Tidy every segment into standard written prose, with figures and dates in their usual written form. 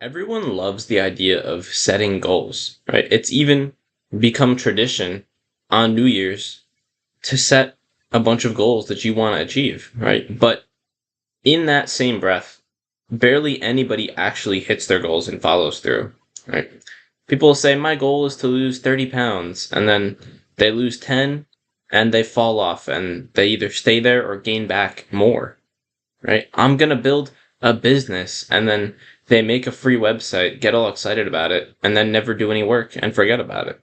Everyone loves the idea of setting goals, right? It's even become tradition on New Year's to set a bunch of goals that you want to achieve, right? But in that same breath, barely anybody actually hits their goals and follows through, right? People say, my goal is to lose 30 pounds, and then they lose 10 and they fall off and they either stay there or gain back more, right? I'm going to build a business, and then they make a free website, get all excited about it, and then never do any work and forget about it.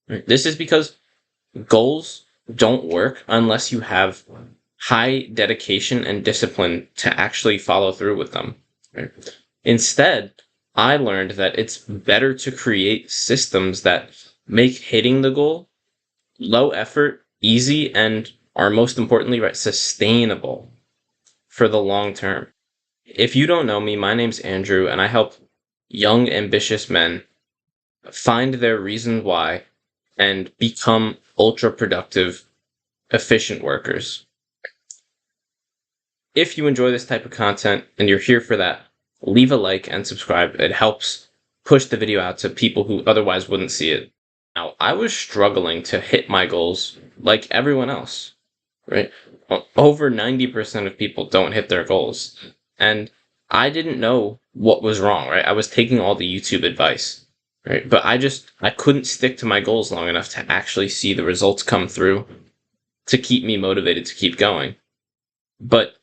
Right? This is because goals don't work unless you have high dedication and discipline to actually follow through with them. Right? Instead, I learned that it's better to create systems that make hitting the goal low effort, easy, and are most importantly, right, sustainable for the long term. If you don't know me, my name's Andrew, and I help young, ambitious men find their reasons why and become ultra productive, efficient workers. If you enjoy this type of content and you're here for that, leave a like and subscribe. It helps push the video out to people who otherwise wouldn't see it. Now, I was struggling to hit my goals like everyone else, right? Over 90% of people don't hit their goals. And I didn't know what was wrong, right? I was taking all the YouTube advice, right? But I couldn't stick to my goals long enough to actually see the results come through to keep me motivated to keep going. But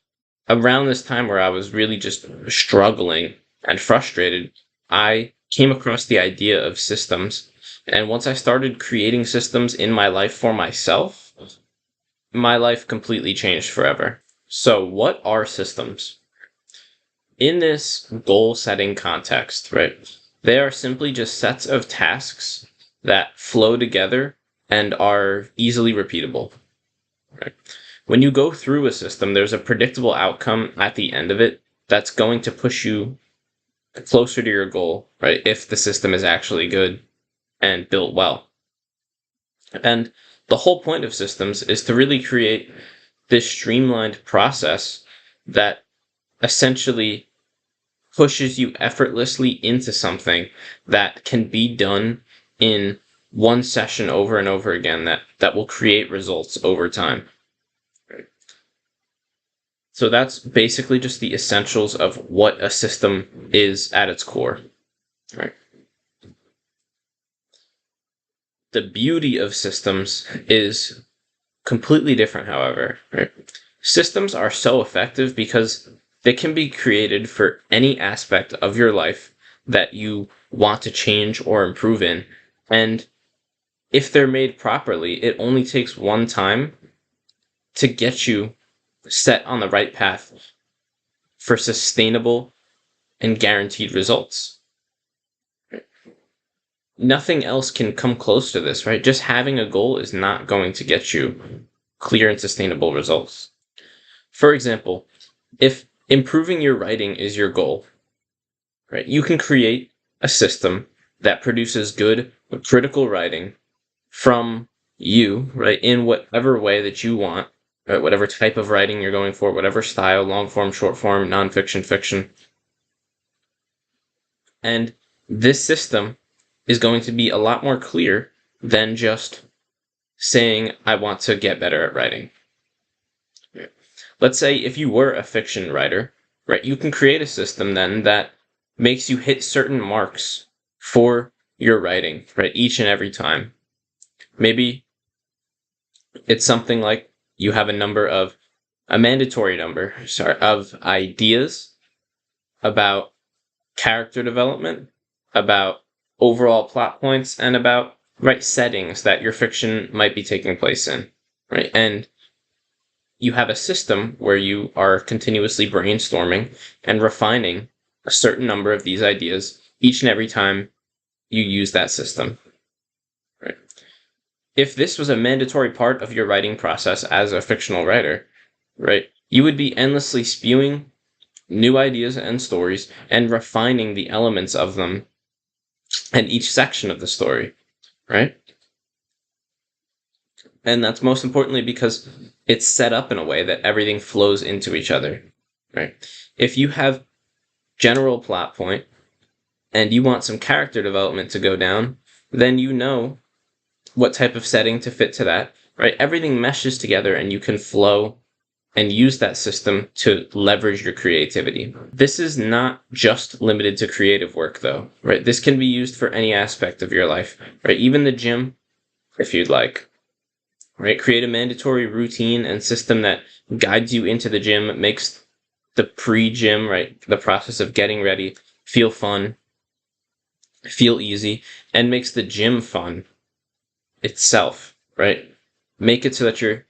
around this time where I was really just struggling and frustrated, I came across the idea of systems. And once I started creating systems in my life for myself, my life completely changed forever. So, what are systems? In this goal setting context, right, they are simply just sets of tasks that flow together and are easily repeatable. Right? When you go through a system, there's a predictable outcome at the end of it that's going to push you closer to your goal, right? If the system is actually good and built well. And the whole point of systems is to really create this streamlined process that essentially pushes you effortlessly into something that can be done in one session over and over again that will create results over time. So that's basically just the essentials of what a system is at its core. Right. The beauty of systems is completely different, however. Right? Systems are so effective because they can be created for any aspect of your life that you want to change or improve in. And if they're made properly, it only takes one time to get you set on the right path for sustainable and guaranteed results. Nothing else can come close to this, right? Just having a goal is not going to get you clear and sustainable results. For example, if improving your writing is your goal, right, you can create a system that produces good critical writing from you, right, in whatever way that you want, right, whatever type of writing you're going for, whatever style, long form, short form, nonfiction, fiction. And this system is going to be a lot more clear than just saying, I want to get better at writing. Let's say if you were a fiction writer, right, you can create a system then that makes you hit certain marks for your writing, right, each and every time. Maybe it's something like you have a mandatory number, of ideas about character development, about overall plot points, and about right settings that your fiction might be taking place in, right? And you have a system where you are continuously brainstorming and refining a certain number of these ideas each and every time you use that system, right? If this was a mandatory part of your writing process as a fictional writer, right, you would be endlessly spewing new ideas and stories and refining the elements of them and each section of the story, right? And that's most importantly because it's set up in a way that everything flows into each other, right? If you have general plot point, and you want some character development to go down, then you know what type of setting to fit to that, right? Everything meshes together and you can flow and use that system to leverage your creativity. This is not just limited to creative work though, right? This can be used for any aspect of your life, right? Even the gym, if you'd like, right? Create a mandatory routine and system that guides you into the gym, makes the pre-gym, right? The process of getting ready feel fun, feel easy, and makes the gym fun itself, right? Make it so that you're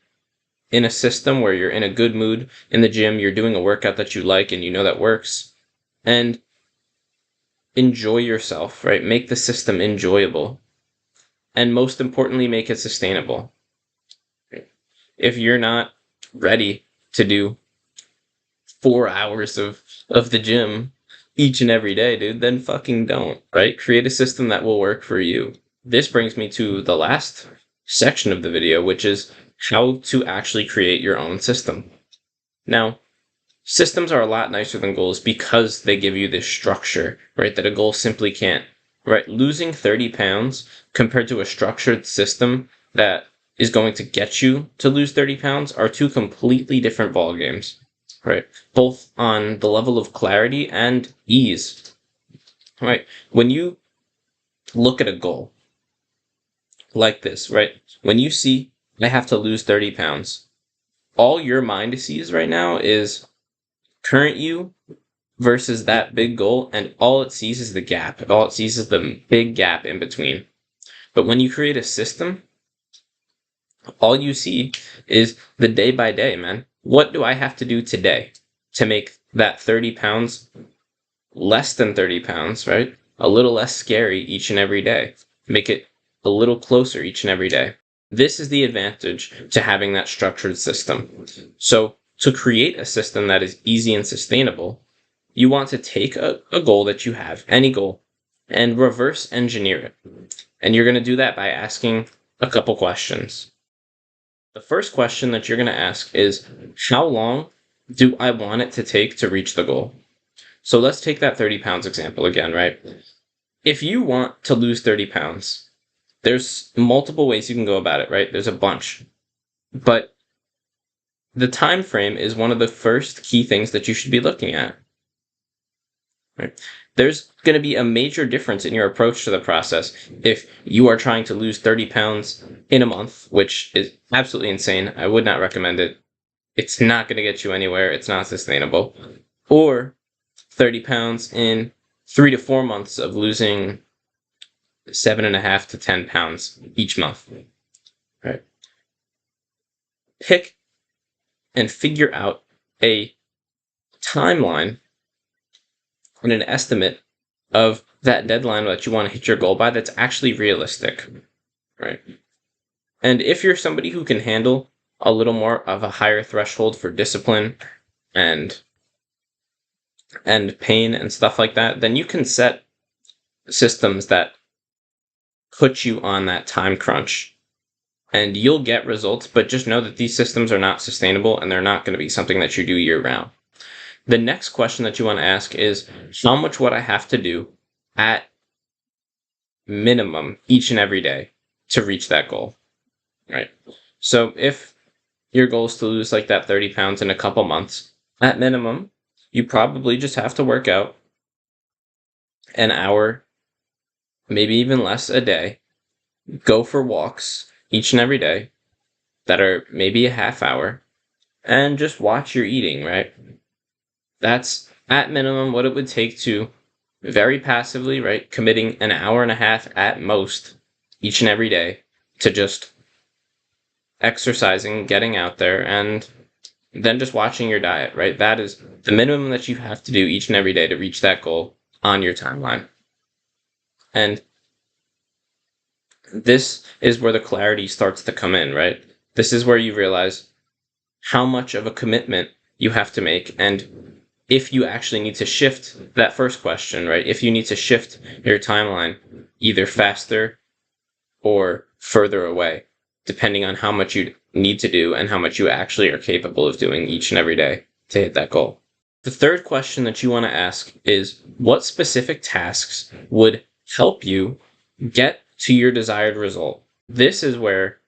in a system where you're in a good mood in the gym, you're doing a workout that you like and you know that works, and enjoy yourself, right? Make the system enjoyable, and most importantly, make it sustainable. If you're not ready to do 4 hours of the gym each and every day, dude, then fucking don't, right? Create a system that will work for you. This brings me to the last section of the video, which is how to actually create your own system. Now, systems are a lot nicer than goals because they give you this structure, right, that a goal simply can't, right? Losing 30 pounds compared to a structured system that is going to get you to lose 30 pounds are two completely different ball games, right? Both on the level of clarity and ease, right? When you look at a goal like this, right? When you see, I have to lose 30 pounds, all your mind sees right now is current you versus that big goal, and all it sees is the gap. All it sees is the big gap in between. But when you create a system, all you see is the day by day, man. What do I have to do today to make that 30 pounds less than 30 pounds, right? A little less scary each and every day. Make it a little closer each and every day. This is the advantage to having that structured system. So to create a system that is easy and sustainable, you want to take a goal that you have, any goal, and reverse engineer it. And you're going to do that by asking a couple questions. The first question that you're going to ask is, how long do I want it to take to reach the goal? So let's take that 30 pounds example again, right? If you want to lose 30 pounds, there's multiple ways you can go about it, right? There's a bunch. But the time frame is one of the first key things that you should be looking at. Right? There's going to be a major difference in your approach to the process if you are trying to lose 30 pounds in a month, which is absolutely insane. I would not recommend it. It's not going to get you anywhere. It's not sustainable. Or 30 pounds in 3 to 4 months of losing 7.5 to 10 pounds each month. Right? Pick and figure out a timeline and an estimate of that deadline that you want to hit your goal by that's actually realistic, right? And if you're somebody who can handle a little more of a higher threshold for discipline and pain and stuff like that, then you can set systems that put you on that time crunch and you'll get results, but just know that these systems are not sustainable and they're not going to be something that you do year round. The next question that you want to ask is, how much would I have to do at minimum each and every day to reach that goal, right? So if your goal is to lose like that 30 pounds in a couple months, at minimum, you probably just have to work out an hour, maybe even less a day, go for walks each and every day that are maybe a half hour, and just watch your eating, right? That's at minimum what it would take to very passively, right, committing an hour and a half at most each and every day to just exercising, getting out there, and then just watching your diet, right? That is the minimum that you have to do each and every day to reach that goal on your timeline. And this is where the clarity starts to come in, right? This is where you realize how much of a commitment you have to make, and if you actually need to shift that first question, right? If you need to shift your timeline either faster or further away, depending on how much you need to do and how much you actually are capable of doing each and every day to hit that goal. The third question that you want to ask is, what specific tasks would help you get to your desired result? This is where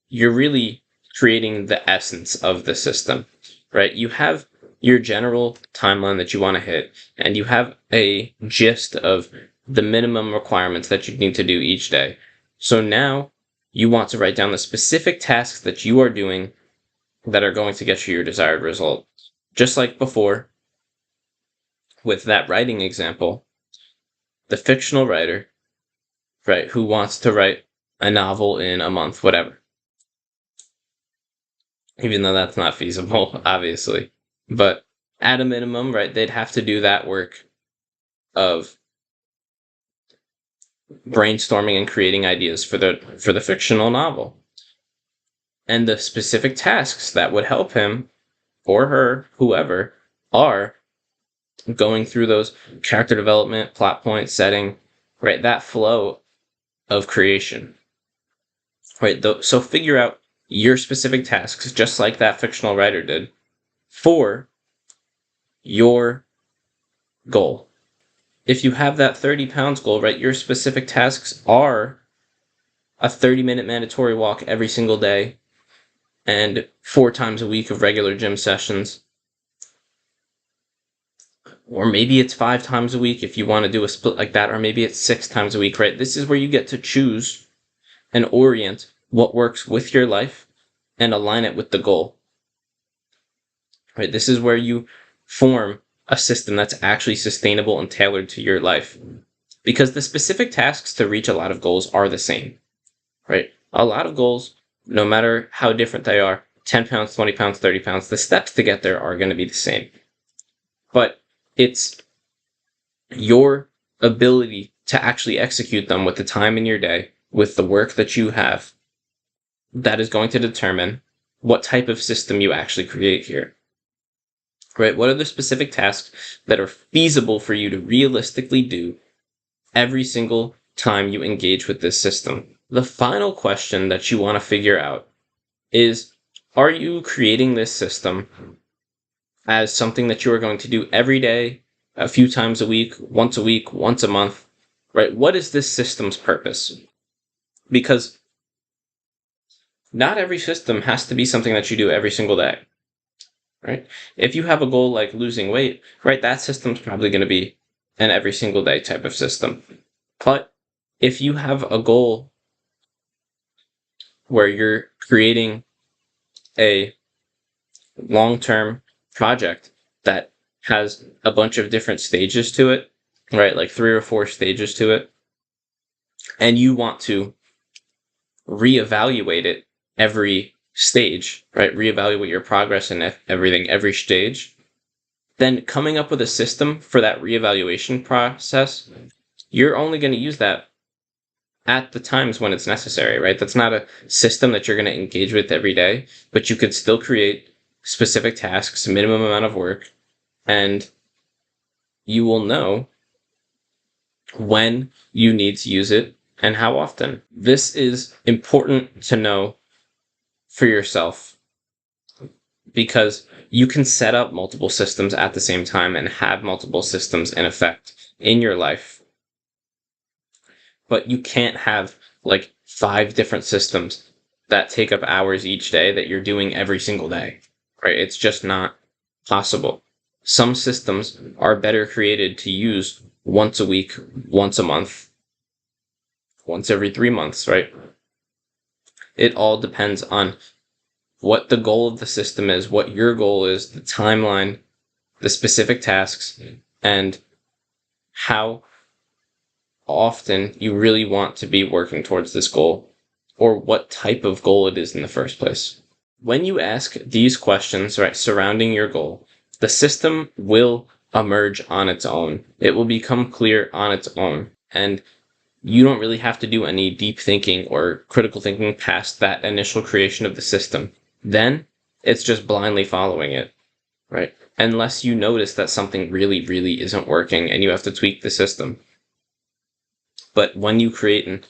you're really creating the essence of the system, right? You have your general timeline that you want to hit, and you have a gist of the minimum requirements that you need to do each day. So now you want to write down the specific tasks that you are doing that are going to get you your desired result. Just like before, with that writing example, the fictional writer, right, who wants to write a novel in a month, whatever. Even though that's not feasible, obviously. But at a minimum, right, they'd have to do that work of brainstorming and creating ideas for the fictional novel. And the specific tasks that would help him or her, whoever, are going through those character development, plot point setting, right, that flow of creation. Right, so figure out your specific tasks, just like that fictional writer did, for your goal. If you have that 30 pounds goal, right, your specific tasks are a 30-minute mandatory walk every single day and 4 times a week of regular gym sessions. Or maybe it's 5 times a week if you want to do a split like that, or maybe it's 6 times a week, right? This is where you get to choose and orient what works with your life and align it with the goal. Right? This is where you form a system that's actually sustainable and tailored to your life. Because the specific tasks to reach a lot of goals are the same. Right? A lot of goals, no matter how different they are, 10 pounds, 20 pounds, 30 pounds, the steps to get there are going to be the same. But it's your ability to actually execute them with the time in your day, with the work that you have, that is going to determine what type of system you actually create here. Right? What are the specific tasks that are feasible for you to realistically do every single time you engage with this system? The final question that you want to figure out is, are you creating this system as something that you are going to do every day, a few times a week, once a month, right? What is this system's purpose? Because not every system has to be something that you do every single day, right? If you have a goal like losing weight, right, that system's probably going to be an every single day type of system. But if you have a goal where you're creating a long-term project that has a bunch of different stages to it, right, like 3 or 4 stages to it, and you want to reevaluate it every stage, right? Reevaluate your progress and everything every stage. Then coming up with a system for that reevaluation process, you're only going to use that at the times when it's necessary, right? That's not a system that you're going to engage with every day, but you could still create specific tasks, minimum amount of work, and you will know when you need to use it and how often. This is important to know for yourself because you can set up multiple systems at the same time and have multiple systems in effect in your life. But you can't have like 5 different systems that take up hours each day that you're doing every single day, right? It's just not possible. Some systems are better created to use once a week, once a month, once every 3 months, right? It all depends on what the goal of the system is, what your goal is, the timeline, the specific tasks, and how often you really want to be working towards this goal, or what type of goal it is in the first place. When you ask these questions, right, surrounding your goal, the system will emerge on its own. It will become clear on its own. And you don't really have to do any deep thinking or critical thinking past that initial creation of the system. Then it's just blindly following it, right? Unless you notice that something really, really isn't working and you have to tweak the system. But when you create a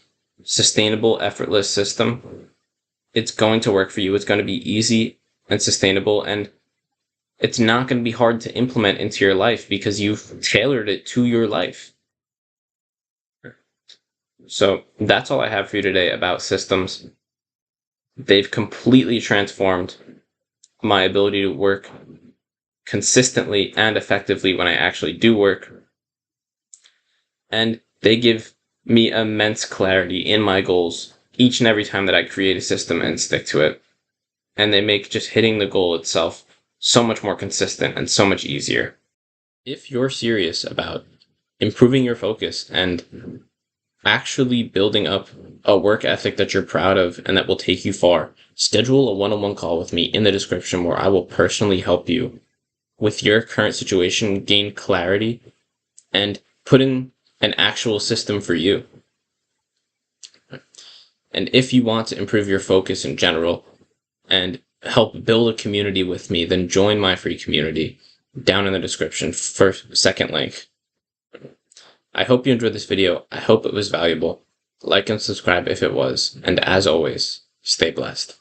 sustainable, effortless system, it's going to work for you. It's going to be easy and sustainable, and it's not going to be hard to implement into your life because you've tailored it to your life. So that's all I have for you today about systems. They've completely transformed my ability to work consistently and effectively when I actually do work. And they give me immense clarity in my goals each and every time that I create a system and stick to it. And they make just hitting the goal itself so much more consistent and so much easier. If you're serious about improving your focus and actually building up a work ethic that you're proud of and that will take you far, schedule a one-on-one call with me in the description where I will personally help you with your current situation, gain clarity, and put in an actual system for you. And if you want to improve your focus in general and help build a community with me, then join my free community down in the description, second link. I hope you enjoyed this video. I hope it was valuable. Like and subscribe if it was. And as always, stay blessed.